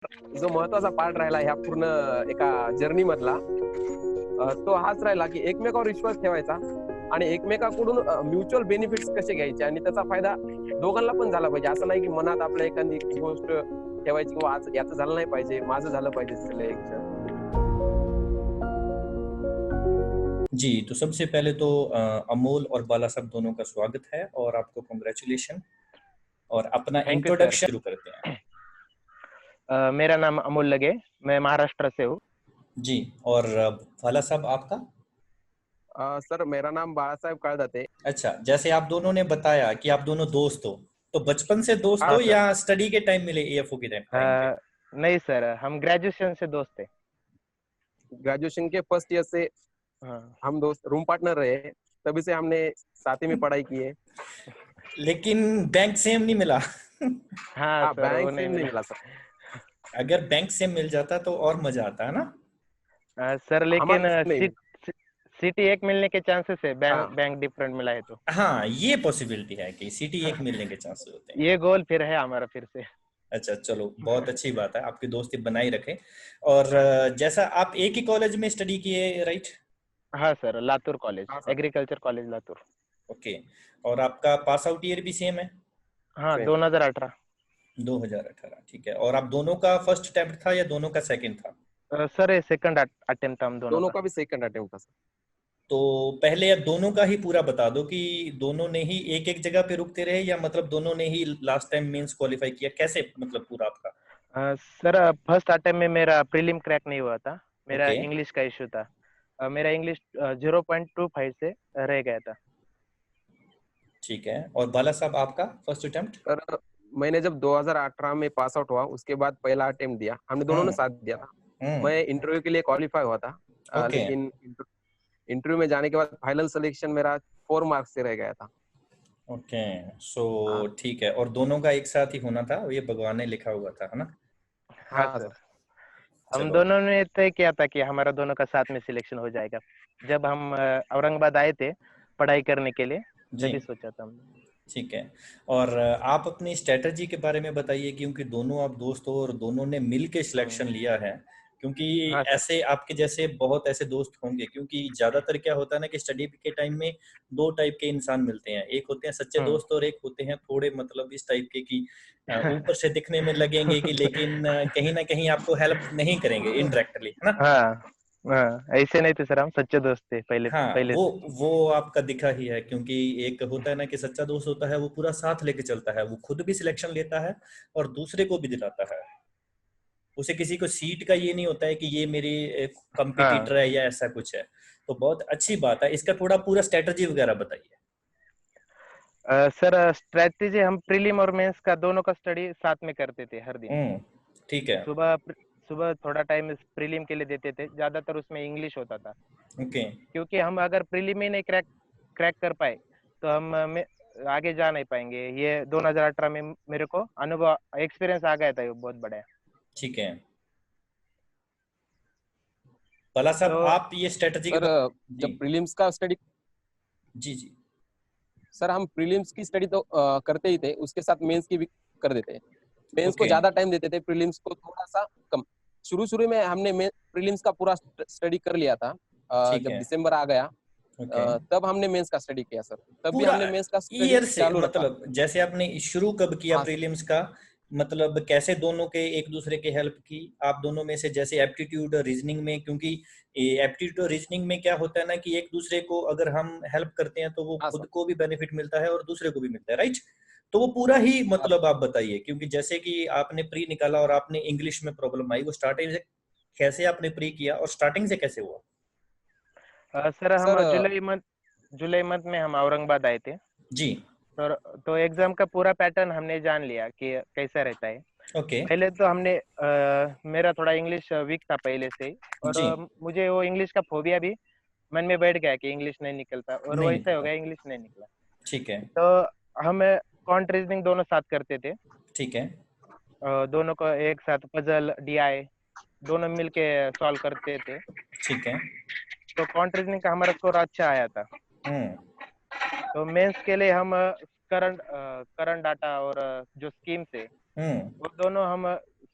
जो महत्वाचा पार्ट राहिला ह्या पूर्ण एका जर्नी मधला तो हाच राहिला की एकमेकावर विश्वास ठेवायचा आणि एकमेकाकडून म्युच्युअल बेनिफिट्स कसे घ्यायचे आणि त्याचा फायदा दोघांना पण झाला पाहिजे. असं नाही की मनात आपल्या एखादी गोष्ट ठेवायची किंवा आज याचं झालं नाही पाहिजे, माझं झालं पाहिजे सिलेक्शन. जी, तो सबसे पहले तो अमोल और बाला साहब दोनों का स्वागत है और आपको कांग्रेचुलेशन और अपना थैंक यू सर। इंट्रोडक्शन शुरू करते हैं। मेरा नाम अमोल लगे, मैं महाराष्ट्र से हूँ। जी, और बाला साहब आपका? सर मेरा नाम बाळासाहेब काळदाते. अच्छा, जैसे आप दोनों ने बताया कि आप दोनों दोस्त हो, तो बचपन से दोस्त हाँ हो सर। या स्टडी के टाइम मिले एएफओ के टाइम पे? नहीं सर, हम ग्रेजुएशन से दोस्त थे। ग्रेजुएशन के फर्स्ट ईयर से हाँ। हम दोस्त रूम पार्टनर रहे, तभी से हमने साथ ही में पढ़ाई की है। लेकिन बैंक सेम नहीं मिला। हाँ सर, बैंक वो सेम नहीं मिला सर। अगर बैंक सेम मिल जाता तो और मजा आता है ना? सर लेकिन हमारे नहीं। सिटी एक मिलने के चांसेस है, हाँ। बैंक डिफरेंट मिला है तो। हाँ, ये पॉसिबिलिटी है कि सिटी एक मिलने के चांसेस होते हैं। ये गोल फिर है हमारा फिर से। अच्छा, चलो बहुत अच्छी बात है, आपकी दोस्ती बनाई रखें। और जैसा आप एक ही कॉलेज में स्टडी किए, राइट? हाँ सर, लातूर कॉलेज, हाँ sir. Agriculture college Latur. Okay, और आपका पास आउट ईयर भी सेम है? हाँ, Same। 2018। 2018, ठीक है। और आप दोनों का फर्स्ट अटेम्प्ट था या दोनों का सेकंड था? सर ये सेकंड अटेम्प्ट था हम दोनों दोनों का। का भी सेकंड अटेम्प्ट था सर। तो पहले आप दोनों का ही पूरा बता दो कि दोनों ने ही एक एक जगह पे रुकते रहे या मतलब दोनों ने ही लास्ट टाइम मेंस क्वालिफाई किया, कैसे मतलब पूरा आपका? सर फर्स्ट अटेम्प्ट में मेरा प्रीलिम क्रैक नहीं हुआ था, मेरा ओके, इंग्लिश का इशू था। मेरा इंग्लिश 0.25 से रह गया था। ठीक है। और बाला साहब आपका फर्स्ट अटेम्प्ट? सर मैंने जब 2018 में पास आउट हुआ उसके बाद पहला अटेम्प्ट दिया, हमने दोनों ने हम्म साथ दिया था। हम्म मैं इंटरव्यू के लिए क्वालिफाई हुआ था, ओके लेकिन इंटरव्यू में जाने के बाद फाइनल सिलेक्शन मेरा 4 मार्क्स से रह गया था। ओके, सो हाँ। ठीक है। और दोनों का एक साथ ही होना था, ये भगवान ने लिखा हुआ था, है ना? हाँ हाँ सर, सर। हम चलो, दोनों ने तय किया था कि हमारा दोनों का साथ में सिलेक्शन हो जाएगा। जब हम औरंगाबाद आए थे पढ़ाई करने के लिए, जी, जब भी सोचा था हमने। ठीक है। और आप अपनी स्ट्रेटजी के बारे में बताइए, क्योंकि दोनों आप दोस्त हो और दोनों ने मिल के सिलेक्शन लिया है। क्योंकि हाँ सर। ऐसे आपके जैसे बहुत ऐसे दोस्त होंगे, क्योंकि ज्यादातर क्या होता है ना कि स्टडी के टाइम में दो टाइप के इंसान मिलते हैं, एक होते हैं सच्चे हम्म। दोस्त और एक होते हैं थोड़े मतलब इस टाइप के कि ऊपर से दिखने में लगेंगे कि लेकिन कहीं ना कहीं आपको हेल्प नहीं करेंगे इनडायरेक्टली, है ना? हाँ हाँ, ऐसे नहीं थे सर, हम सच्चे दोस्त थे पहले हाँ, पहले वो से। वो आपका दिखा ही है, क्योंकि एक होता है ना कि सच्चा दोस्त होता है वो पूरा साथ लेके चलता है, वो खुद भी सिलेक्शन लेता है और दूसरे को भी दिलाता है। उसे किसी को सीट का ये नहीं होता है कि ये मेरी हाँ कंपटीटर है या ऐसा कुछ है। तो बहुत अच्छी बात है, इसका थोड़ा पूरा स्ट्रेटजी वगैरह बताइए। सर स्ट्रेटजी हम प्रीलिम और मेंस का दोनों का स्टडी साथ में करते थे हर दिन। ठीक है। सुबह सुबह थोड़ा टाइम प्रीलिम के लिए देते थे, ज्यादातर उसमें इंग्लिश होता था, ओके, क्योंकि हम अगर प्रीलिम ही नहीं क्रैक कर पाए तो हम आगे जा नहीं पाएंगे। ये 2018 में मेरे को अनुभव एक्सपीरियंस आ गया था, ये बहुत बड़ा है। ठीक है। भला साहब तो आप ये स्ट्रेटजी के सर बारे जी जब प्रीलिम्स का स्टडी, जी जी सर हम प्रीलिम्स की स्टडी तो करते ही थे, उसके साथ मेंस की भी कर देते हैं। मेंस को ओके, ज्यादा टाइम देते थे, प्रीलिम्स को थोड़ा सा कम। शुरू शुरू में हमने प्रीलिम्स का पूरा स्टडी कर लिया था। ठीक जब है। दिसंबर आ गया ओके, तब हमने मेंस का स्टडी किया सर, तब भी पूरा हमने मेंस का स्टडी ईयर से चालू रखा। मतलब जैसे आपने शुरू कब किया हाँ सर। प्रीलिम्स का? मतलब कैसे दोनों के एक दूसरे के हेल्प की आप दोनों में से, जैसे एप्टीट्यूड और रीजनिंग में? क्योंकि एप्टीट्यूड और रीजनिंग में क्या होता है ना कि एक दूसरे को अगर हम हेल्प करते हैं तो वो हाँ खुद सर। को भी बेनिफिट मिलता है और दूसरे को भी मिलता है, राइट? तो वो पूरा ही हाँ मतलब आप बताइए, क्योंकि जैसे कि आपने प्री निकाला और आपने इंग्लिश में प्रॉब्लम आई, वो स्टार्टिंग से कैसे आपने प्री किया और स्टार्टिंग से कैसे हुआ? सर हम सर जुलाई मंथ में हम औरंगाबाद आए थे। जी, तो एग्जाम का पूरा पैटर्न हमने जान लिया कि कैसा रहता है। ओके, पहले तो हमने मेरा थोड़ा इंग्लिश वीक था पहले से ही, और जी, मुझे वो इंग्लिश का फोबिया भी मन में बैठ गया कि इंग्लिश नहीं निकलता, और नहीं वैसा हो निकलता, गया, इंग्लिश नहीं निकला। ठीक है, तो हम क्वांट रीजनिंग दोनों साथ करते थे। ठीक है, दोनों को एक साथ पजल डीआई दोनों मिलके सॉल्व करते थे। ठीक है, तो क्वांट रीजनिंग का हमारा स्कोर अच्छा आया था। हम्म तो मेंस के लिए हम करंट डाटा और जो स्कीम्स है हम्म वो दोनों हम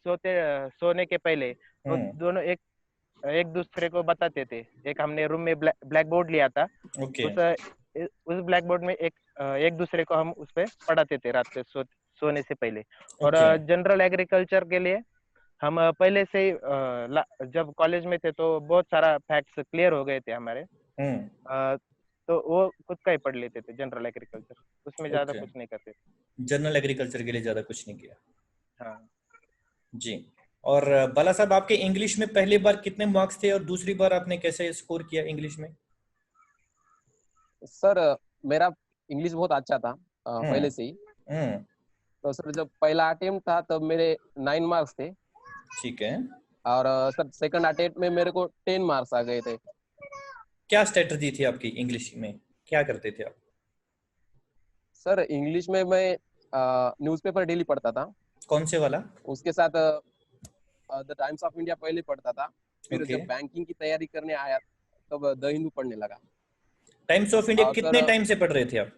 सोने के पहले तो हम्म, दोनों एक एक दूसरे को बताते थे। एक हमने रूम में ब्लैक बोर्ड लिया था, ओके, उस ब्लैक बोर्ड में एक दूसरे को हम उस पे पढ़ाते थे रात को सोने से पहले। और ओके, जनरल एग्रीकल्चर के लिए हम पहले से ही जब कॉलेज में थे तो बहुत सारा फैक्ट्स क्लियर हो गए थे हमारे। हम्म, अ, तो वो खुद का ही पढ़ लेते थे जनरल एग्रीकल्चर, उसमें ज्यादा ओके। कुछ नहीं करते थे। जनरल एग्रीकल्चर के लिए ज्यादा कुछ नहीं किया। हाँ जी। और बाला साहब, आपके इंग्लिश में पहली बार कितने मार्क्स थे और दूसरी बार आपने कैसे स्कोर किया इंग्लिश में? सर मेरा इंग्लिश बहुत अच्छा था हम्म, पहले से ही। हम्म, तो सर जब पहला अटेम्प्ट था तब मेरे 9 मार्क्स थे। ठीक है। और सर सेकंड अटेम्प्ट में मेरे को 10 मार्क्स आ गए थे। क्या स्ट्रेटजी थी आपकी इंग्लिश में, क्या करते थे आप? सर इंग्लिश में मैं न्यूज़पेपर डेली पढ़ता था। कौन से वाला? उसके साथ द टाइम्स ऑफ इंडिया पहले पढ़ता था। फिर ओके। जब बैंकिंग की तैयारी करने आया तब द हिंदू पढ़ने लगा। टाइम्स ऑफ इंडिया और कितने सर टाइम से पढ़ रहे थे आप?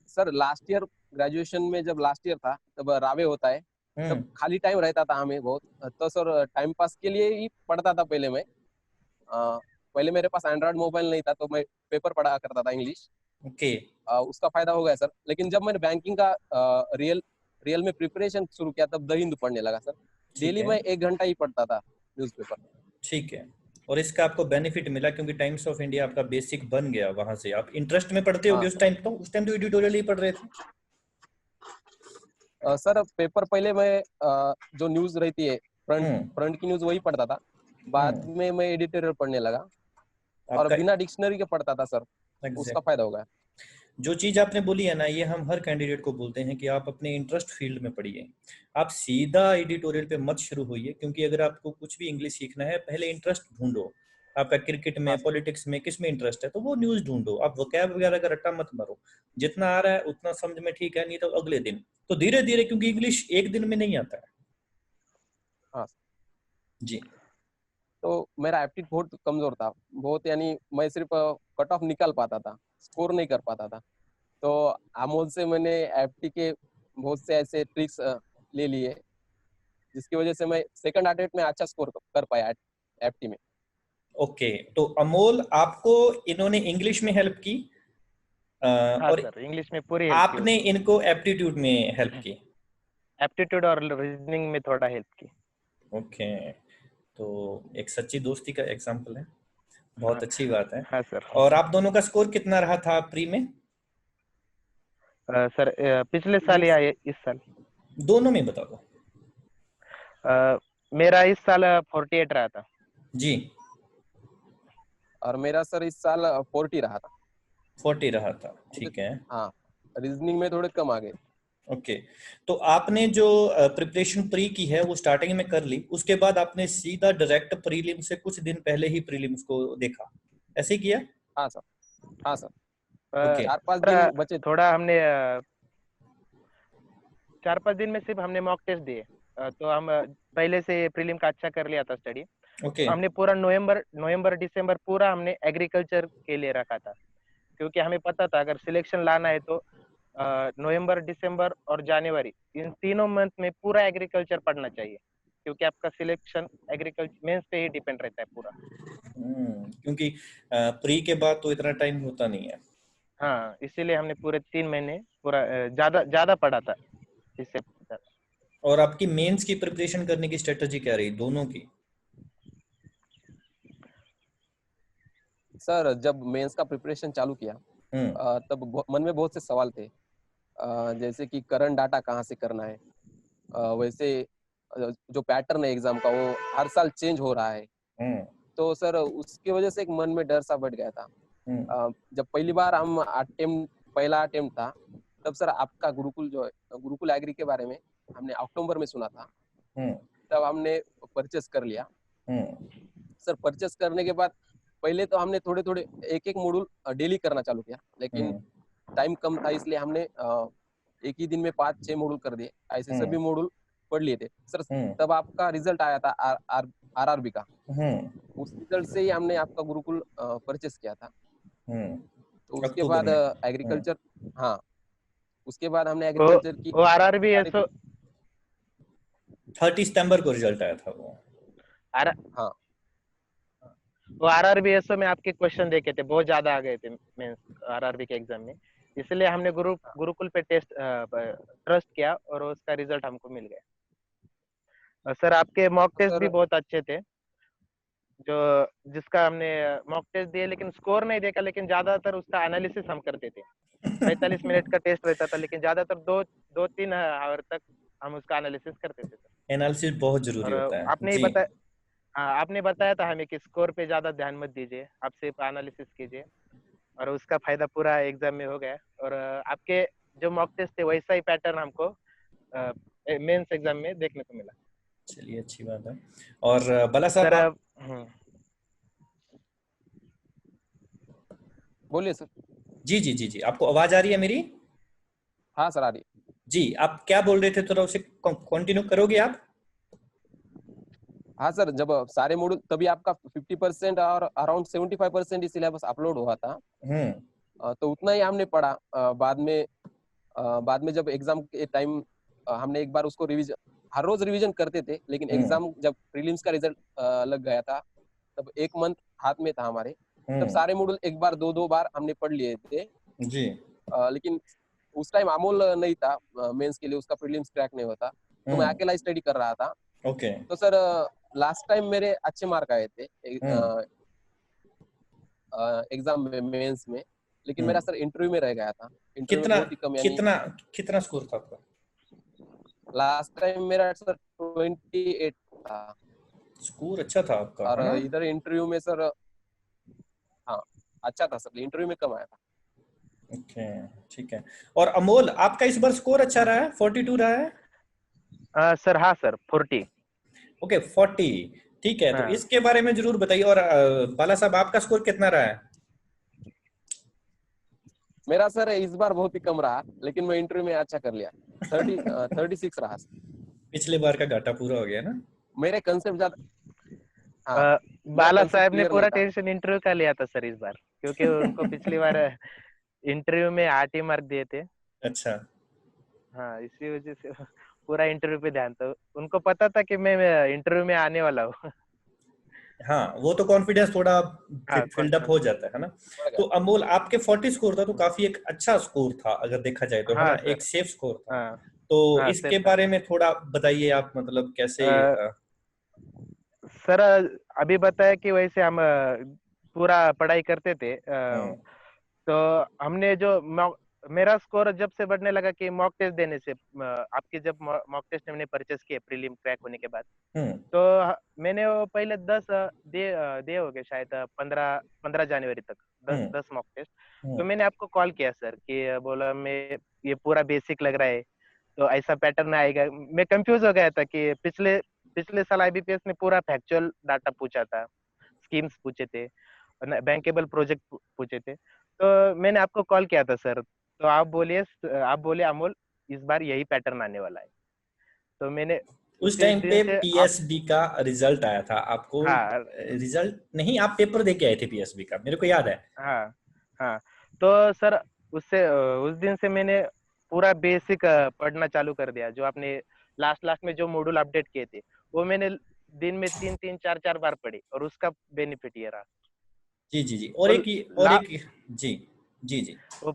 सर लास्ट ईयर ग्रेजुएशन में जब लास्ट ईयर था तब रावे होता है, हम्म, तब खाली टाइम रहता था हमें बहुत। तो सर टाइम पास के लिए ही पढ़ता था पहले मैं। पहले मेरे पास एंड्रॉयड मोबाइल नहीं था तो मैं पेपर पढ़ा करता था इंग्लिश। ओके, उसका फायदा हो गया सर। लेकिन जब मैंने बैंकिंग का रियल रियल में प्रिपरेशन शुरू किया तब द हिंदू पढ़ने लगा सर। ठीक डेली है, मैं 1 घंटा ही पढ़ता था न्यूज़पेपर। ठीक है। और इसका आपको बेनिफिट मिला क्योंकि टाइम्स ऑफ इंडिया आपका बेसिक बन गया, वहां से आप इंटरेस्ट में पढ़ते हाँ होगे सर। उस टाइम तो एडिटोरियल ही पढ़ रहे थे। सर पेपर पहले मैं जो न्यूज रहती है, फ्रंट हम्म, फ्रंट की न्यूज वही पढ़ता था। बाद हम्म, में मैं एडिटोरियल पढ़ने लगा और आपका बिना डिक्शनरी के पढ़ता था सर। उसका एग्जैक्ट फायदा होगा। जो चीज आपने बोली है ना, ये हम हर कैंडिडेट को बोलते हैं कि आप अपने इंटरेस्ट फील्ड में पढ़िए। आप सीधा एडिटोरियल पे मत शुरू होइए, क्योंकि अगर आपको कुछ भी इंग्लिश सीखना है, पहले इंटरेस्ट ढूंढो। आपका क्रिकेट हाँ में, सर। पॉलिटिक्स में, किस में इंटरेस्ट है तो वो न्यूज ढूंढो। आप वोकैब वगैरह का रट्टा मत मारो। जितना आ रहा है उतना समझ में ठीक है, नहीं तो अगले दिन। तो धीरे धीरे, क्योंकि इंग्लिश एक दिन में नहीं आता है। हाँ सर। जी। तो मेरा एप्टीट्यूड बहुत कमजोर था बहुत, यानी मैं सिर्फ कट ऑफ निकाल पाता था, स्कोर नहीं कर पाता था। तो अमोल से मैंने एप्टी के बहुत से ऐसे ट्रिक्स ले लिए, जिसकी वजह से मैं सेकंड अटेम्प्ट में अच्छा स्कोर कर पाया एप्टी में। ओके, तो अमोल, आपको इन्होंने इंग्लिश में हेल्प की, हाँ और सर, इंग्लिश में पूरी हेल्प की आपने उसने। इनको एप्टीट्यूड में हेल्प की। एप्टीट्यूड और रीजनिंग में थोड़ा हेल्प की। ओके, तो एक सच्ची दोस्ती का एग्जाम्पल है। बहुत हाँ अच्छी बात है। हाँ सर। और आप दोनों का स्कोर कितना रहा था प्री में? सर पिछले साल या इस साल? दोनों में बता दो। मेरा इस साल 48 रहा था। जी। और मेरा सर इस साल 40 रहा था। 40 रहा था, मुझे ठीक है। हाँ, रीजनिंग में थोड़े कम आ गए। ओके, तो आपने जो प्रिपरेशन प्री की है वो स्टार्टिंग में कर ली, उसके बाद आपने सीधा डायरेक्ट प्रीलिम से कुछ दिन पहले ही प्रीलिम्स को देखा, ऐसे ही किया? हाँ सर। हाँ सर। ओके। 4-5 दिन बचे थे। थोड़ा हमने 4-5 दिन में सिर्फ हमने मॉक टेस्ट दिए। तो हम पहले से प्रीलिम का अच्छा कर लिया था स्टडी। ओके। हमने पूरा नवंबर दिसंबर पूरा हमने एग्रीकल्चर के लिए रखा था, क्योंकि हमें पता था अगर सिलेक्शन लाना है तो नवंबर दिसंबर और जनवरी, इन तीनों मंथ में पूरा एग्रीकल्चर पढ़ना चाहिए, क्योंकि आपका सिलेक्शन एग्रीकल्चर मेंस पे ही डिपेंड रहता है पूरा। क्योंकि प्री के बाद तो इतना टाइम होता नहीं है। हाँ, इसीलिए हमने पूरे 3 महीने पूरा ज्यादा ज्यादा पढ़ा था इससे ज्यादा। और आपकी मेंस की प्रिपरेशन करने की स्ट्रेटजी क्या रही दोनों की? सर जब मेंस का प्रिपरेशन चालू किया हम्म, तब मन में बहुत से सवाल थे। जैसे कि करंट डाटा कहाँ से करना है। वैसे जो पैटर्न है एग्जाम का वो हर साल चेंज हो रहा है। हम्म, तो सर उसकी वजह से एक मन में डर सा बढ़ गया था। हम्म, जब पहली बार हम अटेम्प्ट पहला अटेम्प्ट था तब सर आपका गुरुकुल जो है, गुरुकुल एग्री के बारे में हमने अक्टूबर में सुना था। हम्म, तब हमने परचेस कर लिया। हम्म, सर परचेस करने के बाद पहले तो हमने थोड़े थोड़े एक एक मॉड्यूल डेली करना चालू किया, लेकिन हम्म, टाइम कम था इसलिए हमने एक ही दिन में 5-6 मॉड्यूल कर दिए। ऐसे हम्म, सभी मॉड्यूल पढ़ लिए थे सर। हम्म, तब आपका रिजल्ट आया था आरआरबी का। हम्म, उस रिजल्ट से ही हमने आपका गुरुकुल परचेस किया था। तो उसके अक्टूबर बाद में। एग्रीकल्चर, हाँ, उसके बाद हमने वो एग्रीकल्चर की वो आरआरबी तैयारी। 30 सितंबर को रिजल्ट आया था वो। आर हाँ वो आरआरबीएसओ में आपके क्वेश्चन देखे थे, बहुत ज्यादा आ गए थे मेंस आरआरबी के एग्जाम में, इसलिए हमने गुरुकुल पे टेस्ट ट्रस्ट किया और उसका रिजल्ट हमको मिल गया। और सर आपके मॉक तो टेस्ट भी सर बहुत अच्छे थे, जो जिसका हमने मॉक टेस्ट दिए, लेकिन स्कोर नहीं देखा, लेकिन ज्यादातर उसका एनालिसिस हम करते थे। 45 मिनट का टेस्ट रहता था, लेकिन ज्यादातर 2-3 आवर तक हम उसका एनालिसिस करते थे सर। एनालिसिस बहुत जरूरी और होता है आपने ही जी। बताया, हाँ आपने बताया था हमें कि स्कोर पे ज्यादा ध्यान मत दीजिए, आप सिर्फ एनालिसिस कीजिए, और उसका फायदा पूरा एग्जाम में हो गया। और आपके जो मॉक टेस्ट थे वैसा ही पैटर्न हमको मेंस एग्जाम में देखने को मिला। चलिए अच्छी बात है। और बाला साहब सर आप, बोलिए सर। जी जी जी जी, आपको आवाज आ रही है मेरी? हाँ सर आ रही है। जी, आप क्या बोल रहे थे, थोड़ा उसे कंटिन्यू करोगे आप? हाँ सर, जब सारे मॉड्यूल तभी आपका 50% और अराउंड 75% ही सिलेबस अपलोड हुआ था। हम्म तो उतना ही हमने पढ़ा। बाद में जब एग्जाम के टाइम हमने एक बार उसको रिवीजन, हर रोज रिवीजन करते थे, लेकिन हम्म एग्जाम जब प्रीलिम्स का रिजल्ट लग गया था, तब एक मंथ हाथ में था हमारे, तब हम्म सारे मॉड्यूल एक बार दो दो बार हमने पढ़ लिए थे। जी लेकिन उस टाइम अमोल नहीं था मेंस के लिए, उसका प्रीलिम्स क्रैक नहीं होता, तो मैं हम्म अकेला स्टडी कर रहा था। ओके तो सर लास्ट टाइम मेरे अच्छे मार्क आए थे हम्म एग्जाम में, मेंस में, लेकिन मेरा हम्म सर इंटरव्यू में रह गया था। इंटरव्यू में कितना बहुत ही कम, यानी कितना कितना स्कोर था आपका? लास्ट टाइम मेरा सर 28 था। स्कोर अच्छा था आपका, और है ना? इधर इंटरव्यू में सर, हाँ अच्छा था सर, इंटरव्यू में कम आया था। ओके ठीक है। और अमोल, आपका इस बार स्कोर अच्छा रहा है, 42 रहा है? सर हाँ सर 40। ओके 40, ठीक है। तो हाँ इसके बारे में जरूर बताइए। और बाला साहब, आपका स्कोर कितना रहा है? मेरा सर इस बार बहुत ही कम रहा, लेकिन मैं इंटरव्यू में अच्छा कर लिया। 36 रहा सर। पिछले बार का घाटा पूरा हो गया ना? मेरे कंसेप्ट ज्यादा, हाँ अ, मेरा बाला कंसेप्ट साहब ने क्लियर नहीं पूरा था। टेंशन इंटरव्यू का लिया था सर इस बार, क्योंकि उनको पिछली बार इंटरव्यू में 8 ही मार्क दिए थे। अच्छा हाँ इसी वजह से पूरा इंटरव्यू पे ध्यान था, उनको पता था कि मैं इंटरव्यू में आने वाला हूँ। हाँ, वो तो कॉन्फिडेंस थोड़ा हाँ फिल्ड अप हो जाता है ना? बढ़ तो गया। अमोल, आपके 40 स्कोर था, तो काफी एक अच्छा स्कोर था अगर देखा जाए तो, है ना? हाँ एक सर। सेफ स्कोर था। हाँ तो हाँ इसके सेफ था। बारे में थोड़ा बताइए आप, मतलब कैसे सर अभी बताया कि वैसे हम पूरा पढ़ाई करते थे, हम्म तो हमने जो मेरा स्कोर जब से बढ़ने लगा कि मॉक टेस्ट देने से, आपके जब मॉक टेस्ट हमने परचेस किए प्रीलिम क्रैक होने के बाद, हम्म तो मैंने वो पहले 10 दिए हो गए शायद, 15 जनवरी तक, दस हम्म 10 मॉक टेस्ट। तो हम्म मैंने आपको कॉल किया सर कि बोला मैं ये पूरा बेसिक लग रहा है, तो ऐसा पैटर्न आएगा। मैं कंफ्यूज हो गया था कि पिछले पिछले साल आईबीपीएस ने पूरा फैक्चुअल डाटा पूछा था, स्कीम्स पूछे थे, बैंकेबल प्रोजेक्ट पूछे थे। तो मैंने आपको कॉल किया था सर, तो आप बोले अमोल इस बार यही पैटर्न आने वाला है। तो मैंने उस उसी टाइम दिन पे से आप, पीएसबी का रिजल्ट आया था आपको? हाँ रिजल्ट नहीं, आप पेपर दे के आए थे पीएसबी का, मेरे को याद है। हाँ हाँ। तो सर उससे उस दिन से मैंने पूरा बेसिक पढ़ना चालू कर दिया। जो आपने लास्ट लास्ट में जो मॉड्यूल अपडेट किए थे, वो मैंने दिन में 3-3 4-4 बार पढ़े, और उसका बेनिफिट ये रहा। जी जी जी, और वो एक जी जी जी वो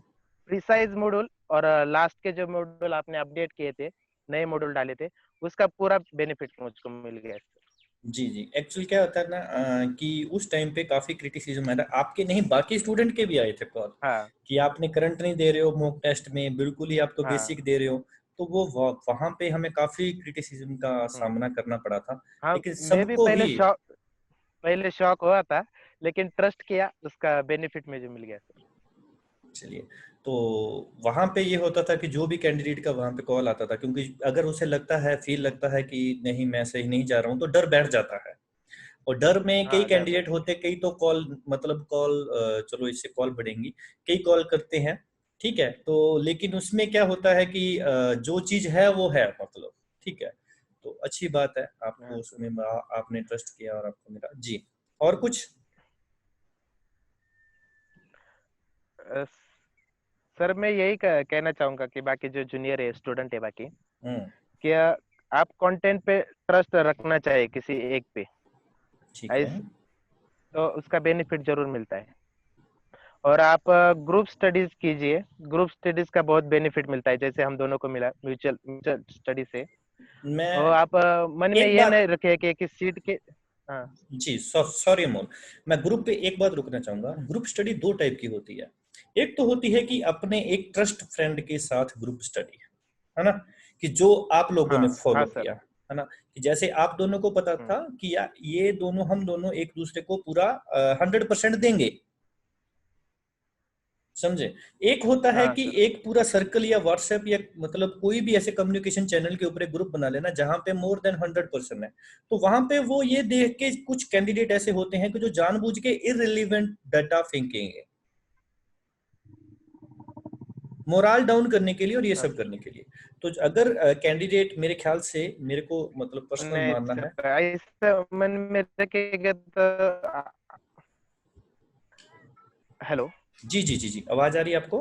प्रिसाइज मॉड्यूल और लास्ट के जो मॉड्यूल आपने अपडेट किए थे, नए मॉड्यूल डाले थे, उसका पूरा बेनिफिट मुझको मिल गया। जी जी। एक्चुअली क्या होता है ना, कि उस टाइम पे काफी क्रिटिसिज्म आया था, आपके नहीं बाकी स्टूडेंट के भी आए थे कॉल, हाँ कि आपने करंट नहीं दे रहे हो मॉक टेस्ट में, बिल्कुल ही आप तो हाँ। बेसिक दे रहे हो। तो वो वहां पे हमें काफी क्रिटिसिज्म का हम्म। सामना करना पड़ा था। हाँ लेकिन मैं भी सबको ही, पहले शॉक हुआ था, लेकिन ट्रस्ट किया, उसका बेनिफिट मुझे मिल गया सर। चलिए, तो वहां पे ये होता था कि जो भी कैंडिडेट का वहां पे कॉल आता था, क्योंकि अगर उसे लगता है, फील लगता है कि नहीं मैं सही नहीं जा रहा हूँ, तो डर बैठ जाता है। और डर में कई हाँ डर कैंडिडेट बैठा। होते, कई तो कॉल, मतलब कॉल, चलो इससे कॉल बढ़ेंगी, कई कॉल करते हैं, ठीक है। तो लेकिन उसमें क्या होता है कि जो चीज है वो है, मतलब ठीक है। तो अच्छी बात है, हाँ आपको सर। उसमें आपने ट्रस्ट किया और आपको मिला जी। और कुछ? अ, सर मैं यही कहना चाहूंगा कि बाकी जो जूनियर है, स्टूडेंट है बाकी, हम्म कि आप कंटेंट पे ट्रस्ट रखना चाहिए किसी एक पे, ठीक है। तो उसका बेनिफिट जरूर मिलता है। और आप ग्रुप स्टडीज कीजिए, ग्रुप स्टडीज का बहुत बेनिफिट मिलता है, जैसे हम दोनों को मिला म्यूचुअल म्यूचुअल स्टडी से। मैं तो आप मन में एक ये बात नहीं रखिए कि सीट के, हाँ जी, सॉरी अमोल, मैं ग्रुप पे एक बात रुकना चाहूंगा। ग्रुप स्टडी दो टाइप की होती है। एक तो होती है कि अपने एक ट्रस्ट फ्रेंड के साथ ग्रुप स्टडी, है ना, कि जो आप लोगों ने हाँ फॉलो हाँ सर। किया, है ना, कि जैसे आप दोनों को पता था कि यार ये दोनों, हम दोनों एक दूसरे को पूरा 100% देंगे, समझे। एक होता है हाँ कि सर। एक पूरा सर्कल या व्हाट्सएप या मतलब कोई भी ऐसे कम्युनिकेशन चैनल के ऊपर एक ग्रुप बना लेना जहां पे मोर देन 100% है। तो वहां पे वो ये देख के, कुछ कैंडिडेट ऐसे होते हैं कि जो जानबूझ के इररिलेवेंट डाटा फेंकेंगे, मोरल डाउन करने के लिए और ये सब करने के लिए। तो अगर कैंडिडेट, मेरे ख्याल से, मेरे को मतलब पर्सनल नहीं मानना है। सर, ऐसा मन में रखेगा तो हेलो जी जी जी जी, आवाज आ रही है आपको?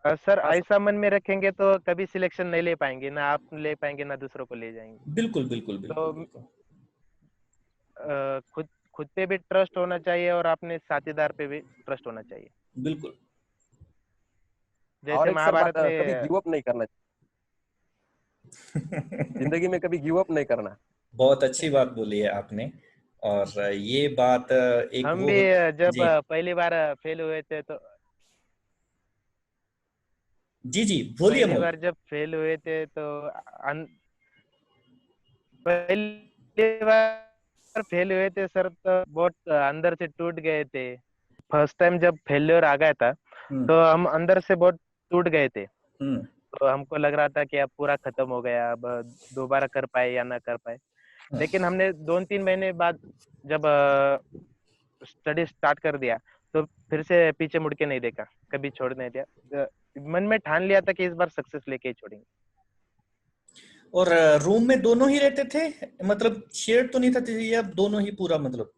सर, हाँ सर। ऐसा मन में रखेंगे तो कभी सिलेक्शन नहीं ले पाएंगे, ना आप ले पाएंगे ना दूसरों को ले जाएंगे। बिल्कुल बिल्कुल बिल्कुल तो बिल्कुल। खुद खुद पे भी ट्रस्ट होना चाहिए और अपने साथीदार पे भी ट्रस्ट होना चाहिए। बिल्कुल। और जैसे एक सर बात, महाभारत में कभी गिव अप नहीं करना जिंदगी में, कभी गिव अप नहीं करना। बहुत अच्छी बात बोली है आपने। और ये बात एक हम वो भी जब जी पहली बार फेल हुए थे तो जी जी, बोलिए पहली अमोल। बार जब फेल हुए थे तो पहली बार फेल हुए थे सर, तो बहुत अंदर से टूट गए थे। फर्स्ट टाइम जब फेल्योर आ गया था हम्म तो हम अंदर से बहुत टूट गए थे। हम्म तो हमको लग रहा था कि अब पूरा खत्म हो गया, अब दोबारा कर पाए या ना कर पाए। लेकिन हमने 2-3 महीने बाद जब स्टडी स्टार्ट कर दिया तो फिर से पीछे मुड़ के नहीं देखा, कभी छोड़ नहीं दिया। मन में ठान लिया था कि इस बार सक्सेस लेके ही छोड़ेंगे। और रूम में दोनों ही रहते थे, मतलब शेयर तो नहीं था, या दोनों ही पूरा मतलब?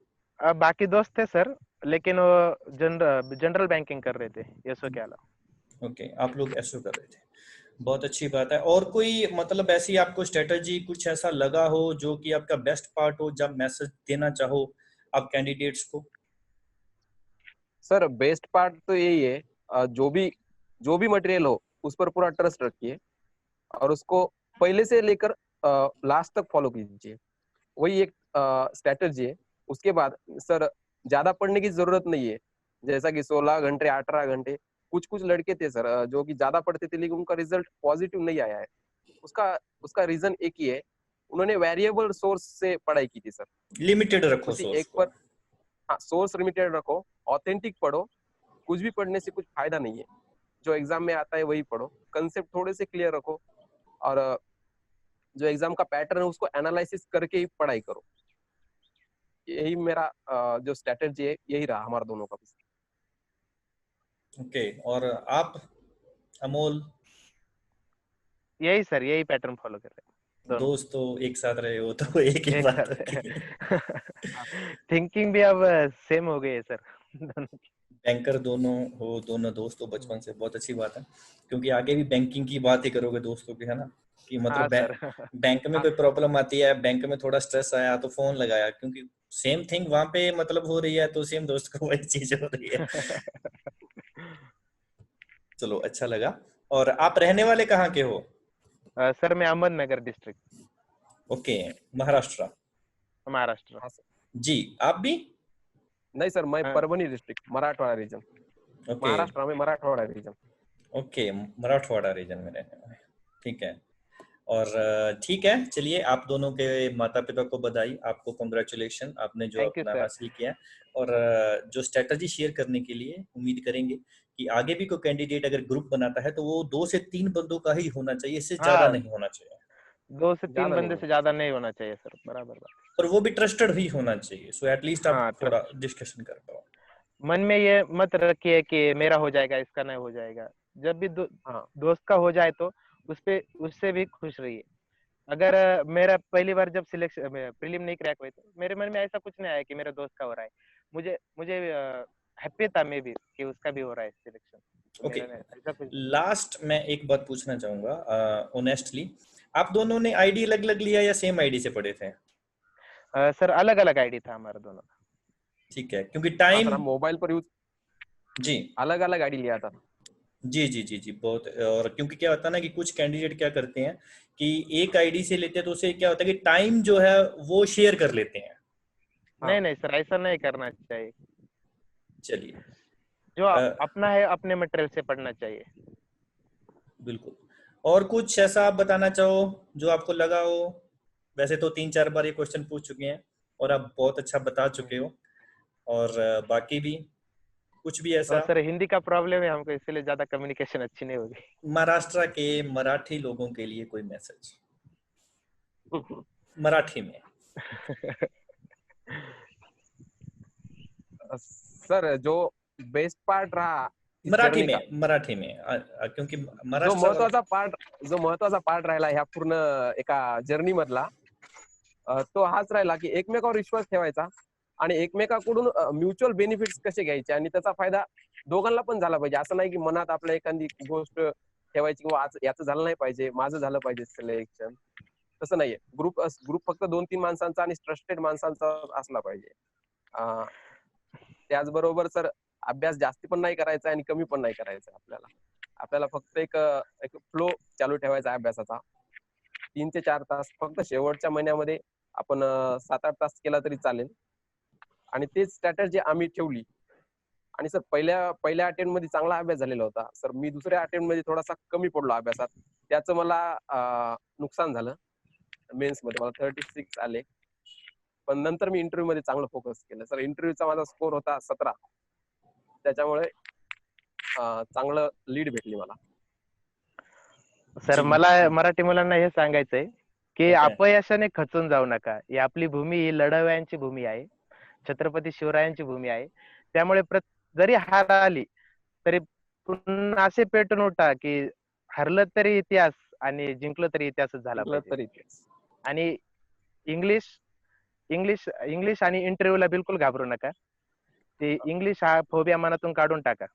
बाकी दोस्त थे सर, लेकिन वो जनरल बैंकिंग कर रहे थे यशो के अलावा। ओके, आप लोग ऐसे कर रहे थे। बहुत अच्छी बात है। और कोई मतलब ऐसी आपको स्ट्रेटजी कुछ ऐसा लगा हो जो कि आपका बेस्ट पार्ट हो, जब मैसेज देना चाहो आप कैंडिडेट्स को? सर बेस्ट पार्ट तो यही है, जो भी मटेरियल हो उस पर पूरा ट्रस्ट रखिए और उसको पहले से लेकर लास्ट तक फॉलो कीजिए। वही एक स्ट्रेटजी है। उसके बाद सर ज्यादा पढ़ने की जरूरत नहीं है। जैसा कि 16 घंटे 18 घंटे, कुछ कुछ लड़के थे सर जो कि ज्यादा पढ़ते थे लेकिन उनका रिजल्ट पॉजिटिव नहीं आया है। उसका उसका रीजन एक ही है, उन्होंने वेरिएबल सोर्स से पढ़ाई की थी सर। लिमिटेड रखो उसी सोर्स एक को। पर, हाँ सोर्स लिमिटेड रखो, ऑथेंटिक पढ़ो। कुछ भी पढ़ने से कुछ फायदा नहीं है, जो एग्जाम में आता है वही पढ़ो। कंसेप्ट थोड़े से क्लियर रखो और जो एग्जाम का पैटर्न है उसको एनालिसिस करके ही पढ़ाई करो। यही मेरा जो स्ट्रेटेजी है यही रहा हमारा दोनों का भी। ओके, और आप अमोल? यही सर, यही पैटर्न फॉलो कर रहे हैं दोनों दोस्त तो एक साथ रहे हो तो एक ही एक बात साथ। होगी। थिंकिंग भी अब सेम हो गई है सर दोनों की। बैंकर दोनों हो, दोनों दोस्त हो बचपन से, बहुत अच्छी बात है। क्योंकि आगे भी बैंकिंग की बात ही करोगे दोस्तों की, है ना, कि हाँ मतलब सर। बैंक में कोई प्रॉब्लम आती है, बैंक में थोड़ा स्ट्रेस आया तो फोन लगाया, क्योंकि सेम थिंग वहां पे मतलब हो रही है, तो सेम दोस्त को वही चीज हो रही है। चलो, अच्छा लगा। और आप रहने वाले कहाँ के हो? सर मैं अहमदनगर डिस्ट्रिक्ट, ओके, महाराष्ट्र। महाराष्ट्र। हाँ सर। जी, आप भी? नहीं सर, मैं हाँ Parbhani district, Marathwada region. Okay Maharashtra में Marathwada region. Okay, Marathwada region में रहने वाले, ठीक है। और ठीक है, चलिए, आप दोनों के माता पिता को बधाई, आपको कॉन्ग्रेचुलेशन, आपने जो थैंक यू अपना सर। हासिल किया है। और जो स्ट्रेटजी शेयर करने के लिए उम्मीद करेंगे कि आगे भी कोई कैंडिडेट अगर ग्रुप बनाता है तो वो 2 से 3 बंदों का ही होना चाहिए, इससे ज्यादा हाँ, नहीं होना चाहिए। 2 से 3 ज्यादा नहीं बंदे होना से चाहिए ज्यादा सर। नहीं होना चाहिए सर, बराबर बात। और वो भी ट्रस्टेड ही होना चाहिए, सो एटलीस्ट आप हाँ थोड़ा ट्रस्ट। डिस्कशन कर पाओ। मन में ये मत रखिए कि मेरा हो जाएगा इसका नहीं हो जाएगा। जब भी हाँ दोस्त का हो जाए तो उससे भी खुश रहिए। अगर मेरा पहली बार जब सिलेक्शन प्रीलिम नहीं क्रैक हुए तो मेरे मन में ऐसा कुछ नहीं आया कि मेरे दोस्त का हो रहा है। मुझे मुझे हैप्पी था मैं भी कि उसका भी हो रहा है सिलेक्शन, तो ओके, मेरा नहीं ऐसा कुछ। लास्ट मैं एक बात पूछना चाहूंगा ऑनेस्टली, आप दोनों ने आईडी अलग अलग लिया या सेम आईडी से पढ़े थे? सर अलग अलग आईडी था हमारा दोनों का। ठीक है, क्योंकि हाँ टाइम। सर, हम मोबाइल पर यूज जी अलग अलग आईडी लिया था। जी जी जी जी बहुत। और क्योंकि क्या होता है ना कि कुछ कैंडिडेट क्या करते हैं कि एक आईडी से लेते हैं तो उसे क्या होता है कि टाइम जो है वो शेयर कर लेते हैं। हाँ नहीं नहीं सर, ऐसा नहीं करना चाहिए। चलिए। जो अ, अपना है अपने मटेरियल से पढ़ना चाहिए। बिल्कुल। और कुछ ऐसा आप बताना चाहो जो आपको लगा हो? वैसे तो 3-4 बार ये क्वेश्चन पूछ चुके हैं और आप बहुत अच्छा बता चुके हो। और बाकी भी कुछ भी और ऐसा सर हिंदी का प्रॉब्लम है हमको, इसलिए ज्यादा कम्युनिकेशन अच्छी नहीं होगी। महाराष्ट्र के मराठी लोगों के लिए कोई मैसेज मराठी में? सर, जो बेस्ट पार्ट रहा इस मराठी जर्नी का, में, मराठी में क्योंकि जो महाराष्ट्र वाला। महत्वाचा पार्ट जो महत्वाचा पार्ट राहिला ह्या पूर्ण एका जर्नी मधला, तो हाच राहिला की एकमेकावर विश्वास ठेवायचा आणि एकमेकाकडून म्युच्युअल बेनिफिट्स कसे घ्यायचे आणि त्याचा फायदा दोघांना पण झाला पाहिजे. असं नाही की मनात आपल्या एखादी गोष्ट ठेवायची किंवा आज याचं झालं नाही पाहिजे, माझं झालं पाहिजे सिलेक्शन. तसं नाहीये. ग्रुप फक्त 2-3 माणसांचा आणि ट्रस्टेड माणसांचा असला पाहिजे. अं, त्याचबरोबर सर, अभ्यास जास्ती पण नाही करायचा आणि कमी पण नाही करायचा आपल्याला. आपल्याला फक्त एक फ्लो चालू ठेवायचा आहे अभ्यासाचा. 3 ते 4 तास फक्त शेवटच्या महिन्यामध्ये आपण 7-8 तास केला तरी चालेल. आणि तेच स्ट्रॅटेजी आम्ही ठेवली. आणि सर, पहिल्या अटेम्प्ट मध्ये चांगला अभ्यास झालेला होता. सर, मी दुसऱ्या अटेम्प्ट मध्ये थोडासा कमी पडलो अभ्यासात. त्याचं मला नुकसान झालं. मेन्स मध्ये मला 36 आले. पण नंतर मी इंटरव्ह्यू मध्ये चांगलं फोकस केलं. सर, इंटरव्ह्यूचा माझा स्कोर होता 17. त्याच्यामुळे चांगलं लीड भेटली मला. सर जी मला मराठी मुलांना हे सांगायचंय की ठीक है। अपयशाने खचून जाऊ नका. ही आपली भूमी ही लढवयांची भूमी आहे. छत्रपती शिवरायांची भूमी आहे. त्यामुळे जरी हार आली तरी पुन्हा असे पेटून उठा की हरलं तरी इतिहास आणि जिंकलं तरी इतिहासच झाला जिंकलं पाहिजे. तरी तेच. आणि इंग्लिश इंग्लिश इंग्लिश आणि इंटरव्ह्यूला बिलकुल घाबरू नका. ते इंग्लिश हा फोबिया मनातून काढून टाका.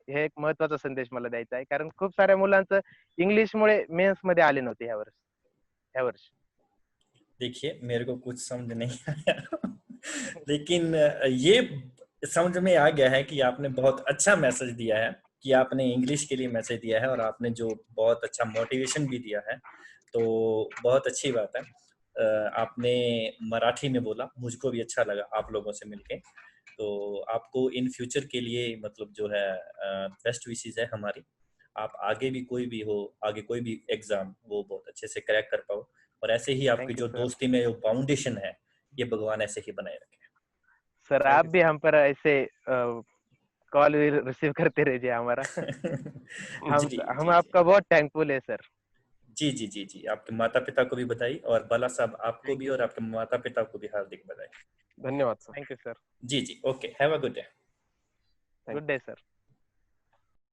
हे एक महत्वाचा संदेश मला द्यायचा आहे, कारण खूप साऱ्या मुलांचं इंग्लिशमुळे मेन्स मध्ये आले नव्हते ह्या वर्षी. देखिए, मेरे को कुछ समझ नहीं आया लेकिन ये समझ में आ गया है कि आपने बहुत अच्छा मैसेज दिया है, कि आपने इंग्लिश के लिए मैसेज दिया है और आपने जो बहुत अच्छा मोटिवेशन भी दिया है, तो बहुत अच्छी बात है। आपने मराठी में बोला, मुझको भी अच्छा लगा आप लोगों से मिलके। तो आपको इन फ्यूचर के लिए मतलब जो है बेस्ट विशेस है हमारी। आप आगे भी कोई भी हो, आगे कोई भी एग्जाम वो बहुत अच्छे से क्रैक कर पाओ, और ऐसे ही आपकी थैंक यू जो सर। दोस्ती में जो फाउंडेशन है, ये भगवान ऐसे ही बनाए रखे। सर थैंक आप यू भी सर। हम पर ऐसे कॉल रिसीव करते रहिए हमारा। जी जी हम जी। आपका बहुत थैंकफुल है सर। जी जी जी जी, आपके माता पिता को भी बधाई, और बाला साहब आपको थैंक भी यू और सर। आपके माता पिता को भी हार्दिक बधाई। धन्यवाद सर। Thank you sir. जी जी, okay, have a good day. Good day sir.